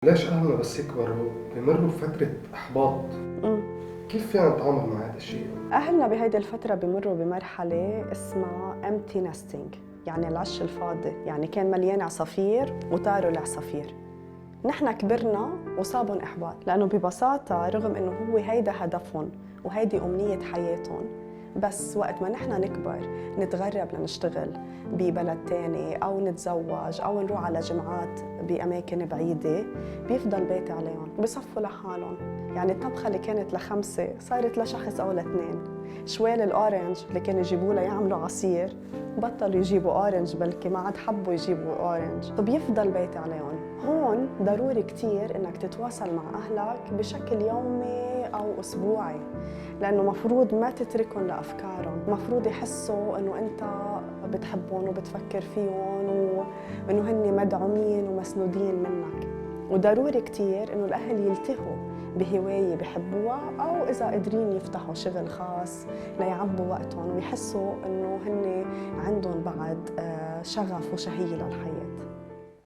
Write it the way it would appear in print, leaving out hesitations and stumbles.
ليش أهلنا بس يكبروا بمروا بفترة إحباط؟ إمم. كيف فينا نتعامل مع هذا الشيء؟ أهلنا بهيدي الفترة بمرّوا بمرحلة اسمها empty nesting، يعني العش الفاضي، يعني كان مليان عصافير وطاروا العصافير. نحن كبرنا وصابن إحباط، لأنه ببساطة رغم إنه هو هيدا هدفهم وهيدي أمنية حياتهم، بس وقت ما نحن نكبر نتغرب لنشتغل ببلد تاني أو نتزوج أو نروح على جامعات بأماكن بعيدة، بيفضل بيت عليهم وبيصفوا لحالهم. يعني الطبخة اللي كانت لخمسة صارت لشخص أو لاتنين. شوال الأورنج اللي كانوا يجيبوا لها يعملوا عصير بطلوا يجيبوا أورنج، بلكي ما عاد حبوا يجيبوا أورنج، فبيفضل بيت عليهم. هون ضروري كتير إنك تتواصل مع أهلك بشكل يومي أو أسبوعي، لأنه مفروض ما تتركهم لأفكارهم، مفروض يحسوا إنه أنت بتحبهم وبتفكر فيهم وإنه هن مدعومين ومسنودين منك. وضروري كتير إنه الأهل يلتهوا بهواية بحبوها، أو إذا قادرين يفتحوا شغل خاص ليعبوا وقتهم ويحسوا إنه هن عندهم بعد شغف وشهية للحياة.